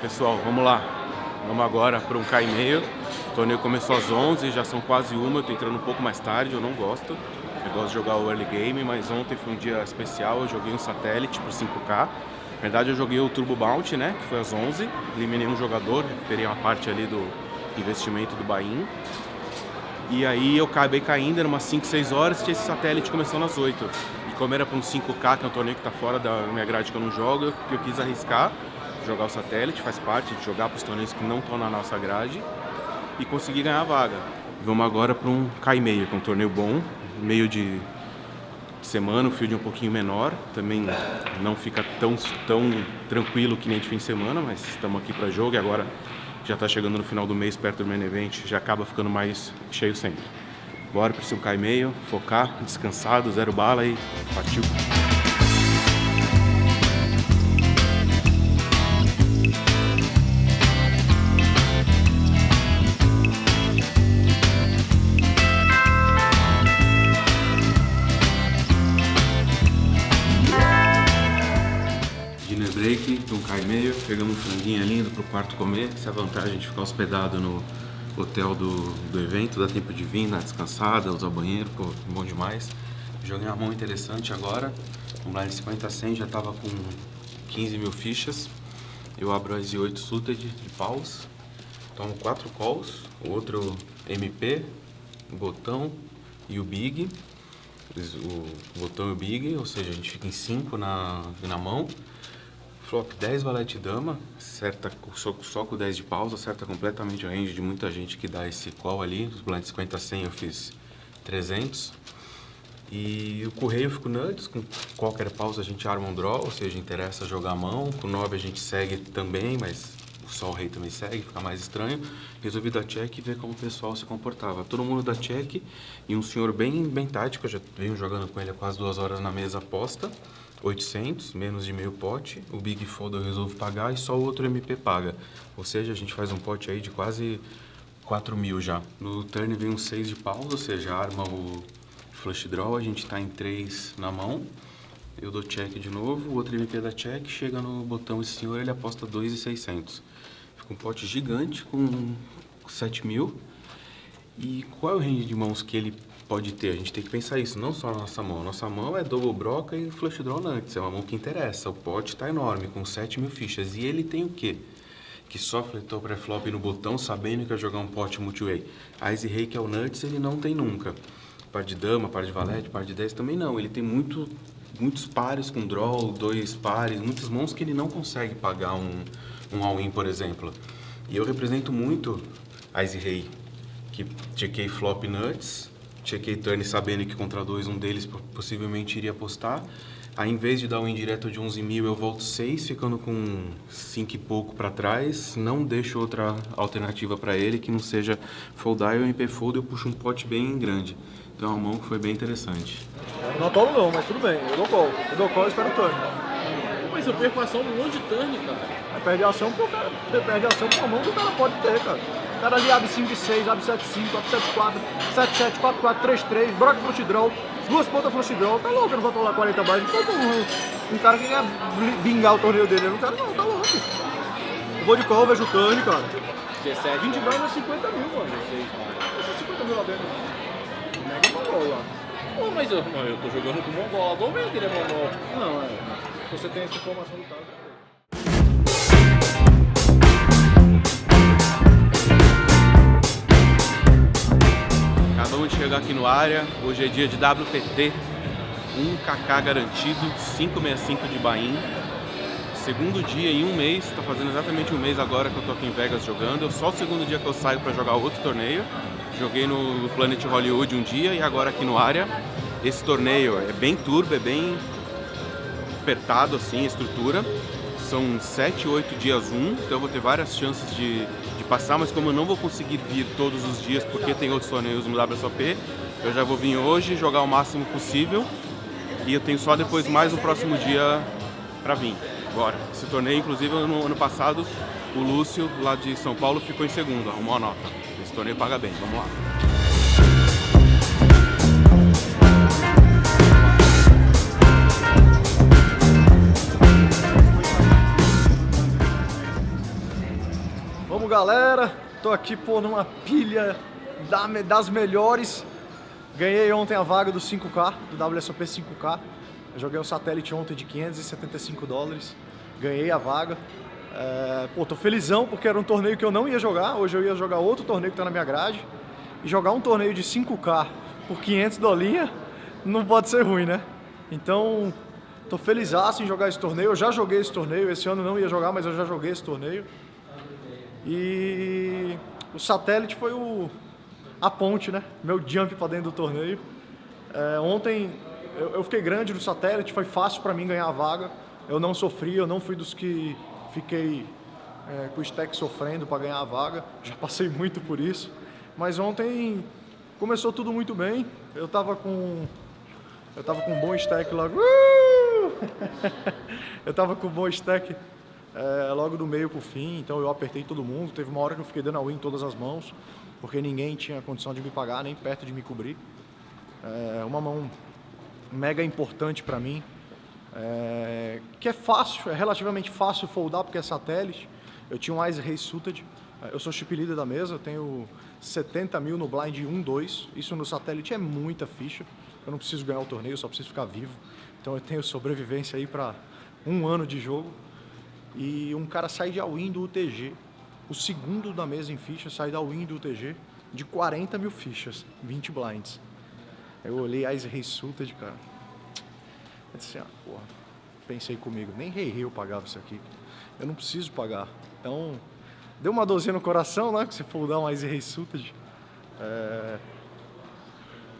Pessoal, vamos lá. Vamos agora para um K&meio. O torneio começou às 11, já são quase uma. Eu tô entrando um pouco mais tarde, eu não gosto. Eu gosto de jogar o early game, mas ontem foi um dia especial. Eu joguei um satélite pro 5K. Na verdade, eu joguei o Turbo Bounty, né? Que foi às 11. Eliminei um jogador, recuperei uma parte ali do investimento do buy-in. E aí eu acabei caindo, era umas 5, 6 horas, e esse satélite começou às 8. E como era para um 5K, que é um torneio que tá fora da minha grade que eu não jogo, eu quis arriscar. Jogar o satélite, faz parte de jogar para os torneios que não estão na nossa grade e conseguir ganhar a vaga. Vamos agora para um K&meio, que é um torneio bom, meio de semana, o field um pouquinho menor, também não fica tão tranquilo que nem de fim de semana, mas estamos aqui para jogo e agora já está chegando no final do mês, perto do main event, já acaba ficando mais cheio sempre. Bora para esse um K&meio, focar, descansado, zero bala e partiu! Break de um K&meio, pegamos um franguinho ali, indo pro quarto comer. Essa é a vantagem de ficar hospedado no hotel do evento, dá tempo de vir, dar descansada, usar o banheiro, pô, bom demais. Joguei uma mão interessante agora, um blind 50-100, já tava com 15 mil fichas. Eu abro as 8 suited de paus, tomo 4 calls, o outro MP, o botão e o big. O botão e o big, ou seja, a gente fica em 5 na mão. Flop 10 valete dama, acerta só com 10 de pausa, acerta completamente o range de muita gente que dá esse call ali. Os blinds 50-100 eu fiz 300. E o correio eu fico nuts, com qualquer pausa a gente arma um draw, ou seja, interessa jogar a mão. Com 9 a gente segue também, mas o sol rei também segue, fica mais estranho. Resolvi dar check e ver como o pessoal se comportava. Todo mundo dá check e um senhor bem tático, eu já venho jogando com ele há quase 2 horas na mesa aposta. 800, menos de meio pote, o Big Fold eu resolvo pagar e só o outro MP paga. Ou seja, a gente faz um pote aí de quase 4 mil já. No turn vem um 6 de paus, ou seja, arma o flush draw, a gente tá em 3 na mão. Eu dou check de novo, o outro MP dá check, chega no botão esse senhor, ele aposta 2.600. Fica um pote gigante com 7 mil. E qual é o range de mãos que ele pode ter? A gente tem que pensar isso, não só na nossa mão. Nossa mão é double broca e flush draw nuts, é uma mão que interessa. O pote está enorme, com 7 mil fichas. E ele tem o quê? Que só fletou pré-flop no botão, sabendo que vai jogar um pote multi-way. Ice Rei, que é o nuts, ele não tem nunca. Par de dama, par de valete, par de 10 também não. Ele tem muitos pares com draw, 2 pares, muitas mãos que ele não consegue pagar um all-in, por exemplo. E eu represento muito Ice Rei, que checkei flop nuts, checkei turn sabendo que contra 2 um deles possivelmente iria apostar. Aí em vez de dar um indireto de 11 mil, eu volto 6, ficando com 5 e pouco para trás. Não deixo outra alternativa para ele que não seja foldar e o MP fold, eu puxo um pote bem grande. Então é uma mão que foi bem interessante. Não tolo não, mas tudo bem, eu dou call. Eu dou call e espero o turn. Mas eu perco a ação num monte de turn, cara. Aí perde a ação porque o cara perde a ação por uma mão que o cara pode ter, cara. O cara ali abre 5-6, abre 7-5, abre 7-4, 7-7, 4-4, 3-3, broca flush draw, 2 pontas flush draw. Tá louco, eu não vou tolar 40 blinds. Não foi um cara que quer bingar o torneio dele. Eu não quero não, tá louco. Eu vou de call, vejo o turn, cara. 17, 20 blinds é 50 mil, mano. 16, mano. Deixa 50 mil lá dentro. Mega mongol lá. Pô, mas eu tô jogando com o Mongol. Vamos ver que ele é Mongol. Não, é. Se você tem essa informação do cara. Acabamos de chegar aqui no área, hoje é dia de WPT, 1kk garantido, 565 de buy-in. Segundo dia em um mês, tá fazendo exatamente um mês agora que eu tô aqui em Vegas jogando. Só o segundo dia que eu saio para jogar outro torneio. Joguei no Planet Hollywood um dia e agora aqui no área. Esse torneio é bem turbo, é bem apertado assim a estrutura. São 7, 8 dias então eu vou ter várias chances de passar, mas como eu não vou conseguir vir todos os dias porque tem outros torneios no WSOP, eu já vou vir hoje, jogar o máximo possível e eu tenho só depois mais um próximo dia para vir. Bora. Esse torneio, inclusive, no ano passado, o Lúcio, lá de São Paulo, ficou em segundo, arrumou a nota. Esse torneio paga bem, vamos lá. Vamos, galera. Tô aqui, pô, numa pilha das melhores. Ganhei ontem a vaga do 5K, do WSOP 5K. Eu joguei um satélite ontem de $575. Ganhei a vaga. Pô, tô felizão porque era um torneio que eu não ia jogar. Hoje eu ia jogar outro torneio que tá na minha grade. E jogar um torneio de 5K por $500 não pode ser ruim, né? Então, tô felizaço em jogar esse torneio. Eu já joguei esse torneio. Esse ano eu não ia jogar, mas eu já joguei esse torneio. E o satélite foi a ponte, né? Meu jump pra dentro do torneio. Ontem eu fiquei grande no satélite, foi fácil pra mim ganhar a vaga. Eu não sofri, eu não fui dos que fiquei com o stack sofrendo pra ganhar a vaga. Já passei muito por isso. Mas ontem começou tudo muito bem. Eu tava com um bom stack logo. Eu tava com um bom stack logo do meio pro fim, então eu apertei todo mundo. Teve uma hora que eu fiquei dando a win em todas as mãos, porque ninguém tinha condição de me pagar, nem perto de me cobrir. Uma mão mega importante pra mim, que é fácil, é relativamente fácil foldar porque é satélite. Eu tinha um Ice Race Suited, eu sou chip leader da mesa, eu tenho 70 mil no blind 1-2, isso no satélite é muita ficha. Eu não preciso ganhar o torneio, eu só preciso ficar vivo. Então eu tenho sobrevivência aí pra 1 ano de jogo. E um cara sai de all-in do UTG, o segundo da mesa em ficha sai da all-in do UTG de 40 mil fichas, 20 blinds. Eu olhei Ice Race Suited, cara. Eu disse, porra, pensei comigo, nem Rei eu pagava isso aqui. Eu não preciso pagar. Então, deu uma dorzinha no coração, né, que você foldar um Ice Race Suited.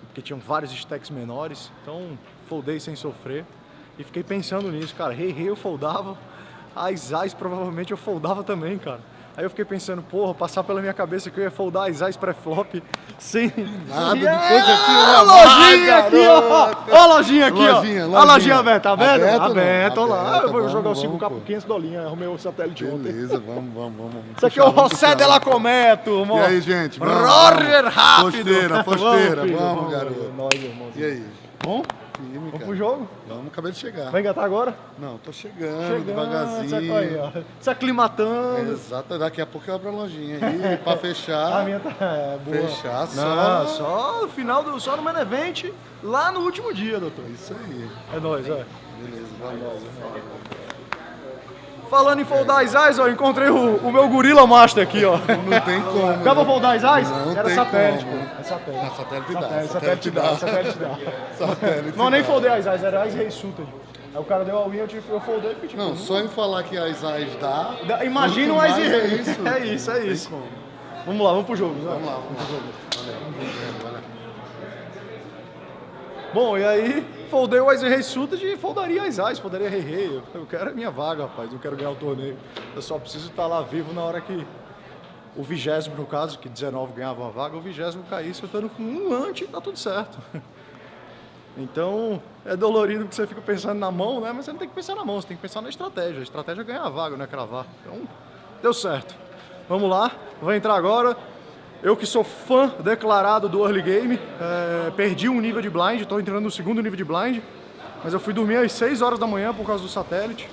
Porque tinham vários stacks menores, então foldei sem sofrer. E fiquei pensando nisso, cara, Rei eu foldava. As Ice provavelmente eu foldava também, cara. Aí eu fiquei pensando, porra, passar pela minha cabeça que eu ia foldar as Ice pré-flop sem... Nada de coisa aqui, ó. A lojinha aqui, ó. Ó a lojinha aqui, ó. A lojinha aberta, aberta? Aberta, olha lá. Eu vou jogar o 5K por $500, arrumei o satélite ontem. Beleza, vamos. Isso aqui é o José de la Comé, turma. E aí, gente? Roger rápido. Posteira, vamos, garoto. Nós, irmão. E aí? Bom? Firme, Vamos cara. pro jogo? Vamos, acabei de chegar. Vai engatar agora? Não, tô chegando devagarzinho. Aí, ó. Se aclimatando. Exato, daqui a pouco eu abro a lojinha aí pra fechar. A minha tá boa. Fechar só. Não, só no final só no main event, lá no último dia, doutor. Isso aí. É nóis, ó. Beleza, vamos. Falando em foldar as eyes, ó, encontrei o meu Gorilla Master aqui, ó. Não tem como. Dá pra foldar as eyes? Não Era tem satélite, como. pô. É satélite. Não, satélite dá. Satélite dá. Satélite Não, nem dá. foldei as eyes, era Ice Race Suited. Aí o cara deu a win, eu foldei porque tipo... Não, só em falar que as eyes dá. Imagina um quanto Ice mais Race. É isso, é isso. Vamos lá, vamos pro jogo. Vamos lá. Valeu. Bom, e aí, foldei o Ice Race Suited e foldaria as Ice, foldaria Rei. Eu quero a minha vaga, rapaz, eu quero ganhar o torneio. Eu só preciso estar lá vivo na hora que o 20º, no caso, que 19 ganhava uma vaga, o 20º caísse, eu estando com um ante, tá tudo certo. Então, é dolorido porque você fica pensando na mão, né? Mas você não tem que pensar na mão, você tem que pensar na estratégia. A estratégia é ganhar a vaga, não é cravar. Então, deu certo. Vamos lá, vou entrar agora. Eu que sou fã declarado do early game, perdi um nível de blind, estou entrando no 2º nível de blind, mas eu fui dormir às 6 horas da manhã por causa do satélite.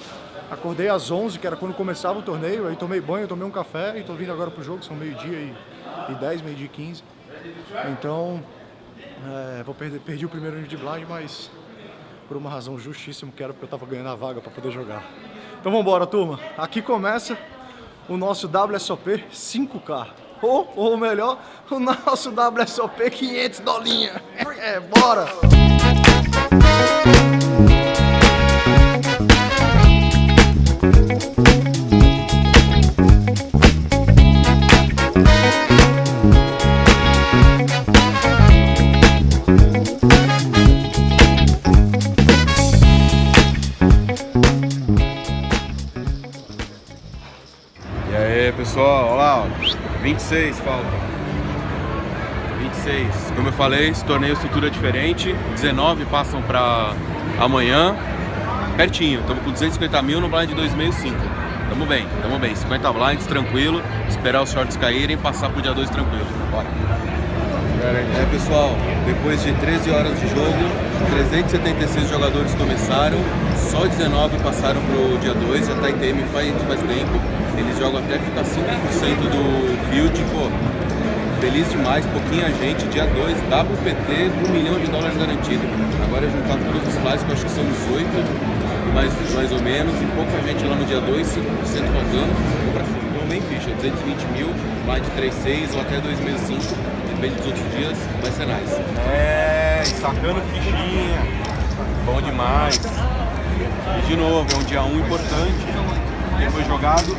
Acordei às 11, que era quando começava o torneio, aí tomei banho, tomei um café e estou vindo agora pro jogo, são meio-dia e 10, meio-dia e 15. Então, perdi o primeiro nível de blind, mas por uma razão justíssima, que era porque eu estava ganhando a vaga para poder jogar. Então vamos embora, turma. Aqui começa o nosso WSOP 5K. Ou melhor, o nosso WSOP $500. Bora! E aí, pessoal, olha lá, ó. 26 falta. 26. Como eu falei, esse torneio estrutura diferente. 19 passam pra amanhã. Pertinho, estamos com 250 mil no blind de 265. Tamo bem. 50 blinds, tranquilo. Esperar os shorts caírem e passar pro dia 2 tranquilo. Bora. Pessoal, depois de 13 horas de jogo, 376 jogadores começaram, só 19 passaram pro dia 2, já tá ITM faz tempo. Eles jogam até ficar 5% do field, pô. Feliz demais, pouquinha gente. Dia 2, WPT, $1 milhão garantido. Agora juntar todos os clássicos, acho que são 18, mais ou menos. E pouca gente lá no dia 2, 5% faltando. Então bem ficha, 220 mil, mais de 3,6 ou até 2,65. Depende dos outros dias, vai ser nice. Sacando fichinha. Bom demais. E de novo, é um dia 1 importante. Que foi jogado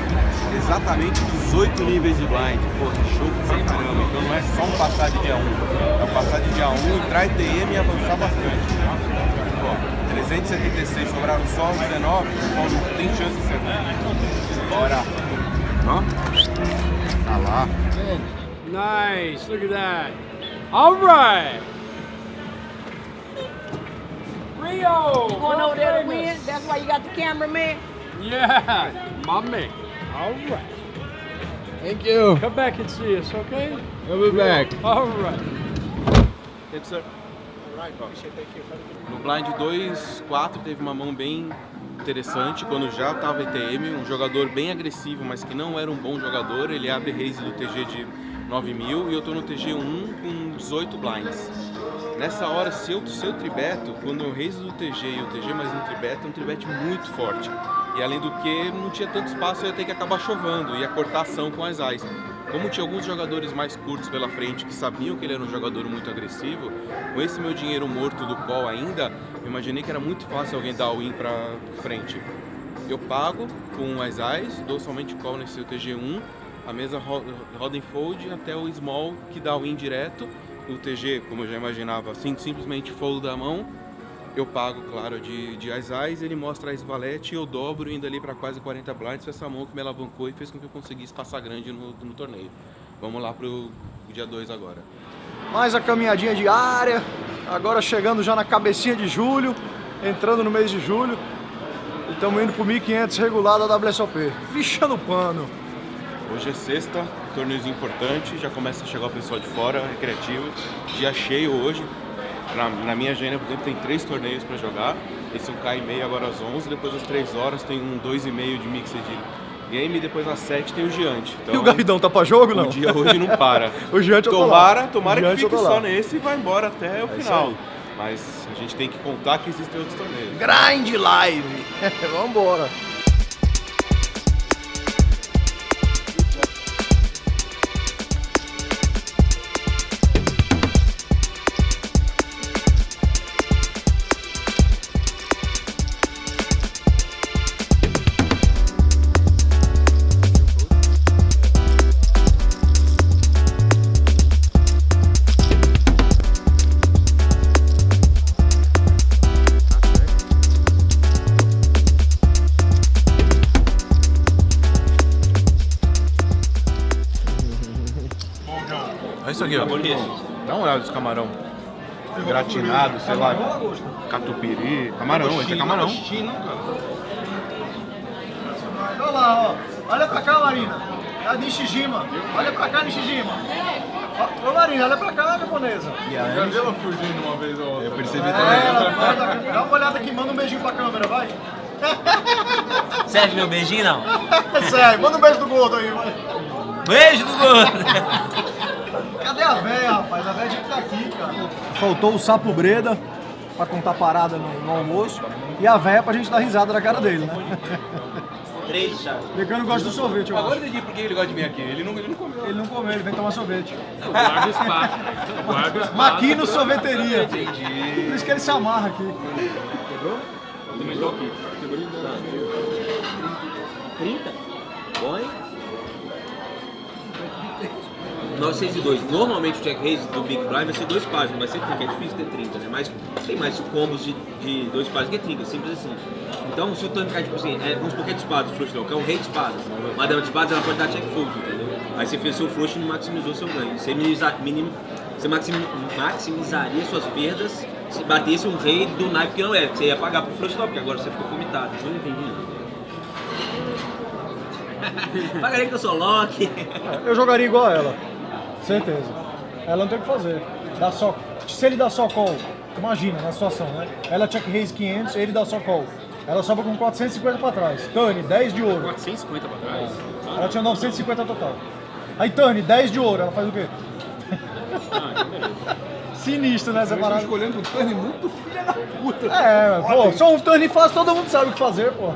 exatamente 18 níveis de blind. Pô, show pra caramba. Então não é só um passar de dia 1. É um passar de dia 1, entrar ITM e avançar bastante. Pô, 376 sobraram só 19, então não tem chance de ser. Bora. Ó. Tá lá. Nice, look at that. All right. Rio. Going over there to win? That's why you got the cameraman? Yeah, my man. All right. Thank you. Come back and see us, okay? We'll be back. All right. Thank you, sir. No blind 2-4 teve uma mão bem interessante quando já estava ITM, um jogador bem agressivo, mas que não era um bom jogador. Ele abre raise do TG de 9.000 e eu tô no TG1 com 18 blinds. Nessa hora, se eu tribeto, quando eu raise do TG e o TG mais um tribete, é um tribete muito forte. E além do que, não tinha tanto espaço, eu ia ter que acabar chovando, ia cortar ação com as eyes. Como tinha alguns jogadores mais curtos pela frente que sabiam que ele era um jogador muito agressivo, com esse meu dinheiro morto do call ainda, eu imaginei que era muito fácil alguém dar win pra frente. Eu pago com as eyes, dou somente call nesse TG1, a mesa roda em fold até o small que dá win direto. O TG, como eu já imaginava, assim, simplesmente fold da mão. Eu pago, claro, de eyes, ele mostra a valete e eu dobro indo ali para quase 40 blinds. Foi essa mão que me alavancou e fez com que eu conseguisse passar grande no torneio. Vamos lá pro dia 2 agora. Mais a caminhadinha diária, agora chegando já na cabecinha de julho, entrando no mês de julho. E estamos indo pro 1.500 regular da WSOP. Ficha no pano. Hoje é sexta, torneiozinho importante, já começa a chegar o pessoal de fora, recreativo. Dia cheio hoje. Na minha agenda, por exemplo, tem 3 torneios para jogar. Esse é um K&meio agora às 11, depois às 3 horas tem um 2,5 de Mixed Game e depois às 7 tem o Giante. Então, e o Garidão tá pra jogo, não? O dia hoje não para. O Giante eu tô lá. Tomara que fique só nesse e vá embora até o final. Mas a gente tem que contar que existem outros torneios. Grind Live! Vambora! Olha isso aqui, ó. Dá uma olhada desse camarão. Gratinado, sei lá, catupiry. Camarão, esse é camarão. Olha lá, ó. Olha pra cá, Marina. É a Nishijima. Olha pra cá, Nishijima. Ô, Marina, olha pra cá, japonesa. Já vi ela fugindo uma vez ou outra. Eu percebi também. Dá uma olhada aqui, manda um beijinho pra câmera, vai. Serve meu beijinho, não? Sério, manda um beijo do gordo aí, vai. Beijo do gordo! Cadê a véia, rapaz? A véia tinha que estar aqui, cara. Faltou o Sapo Breda pra contar parada no almoço e a véia pra gente dar risada na cara dele, né? 3 chá. Decano gosta do sorvete, eu Agora acho. eu entendi por que ele gosta de vir aqui. Ele não comeu. Ele não comeu, ele vem tomar sorvete. Guarda espaço. Guarda espaço. Maquino Sorveteria. Entendi. Por isso que ele se amarra aqui. Eu também tô aqui. 30? Bom, hein? 902. Normalmente o check raise do Big Blind vai ser 2 pares, não vai ser 30, é difícil ter 30, né? Mas tem mais combos de 2 pares que é 30, simples assim. Então se o tanque cai, tipo assim, vamos supor que é de espadas o flush draw, que é um rei de espadas. Uma dama de espadas ela pode dar check fold, entendeu? Aí você fez seu flush e não maximizou seu ganho. Você maximizaria suas perdas se batesse um rei do naipe que não é. Você ia pagar pro flush draw, porque agora você ficou comitado. Isso eu não entendi não. Pagarei que eu sou Loki. Eu jogaria igual a ela. Certeza. Ela não tem o que fazer. Dá só, se ele dá só call, imagina na situação, né? Ela check raise 500, ele dá só call. Ela sobra com 450 pra trás. Tani, 10 de ouro. 450 pra trás. Ela tinha 950 total. Aí Tani, 10 de ouro, ela faz o quê? Então beleza. Sinistro, né, essa parada? Escolhendo um turn muito filha da puta. É, pô, só um turn fácil, todo mundo sabe o que fazer, pô.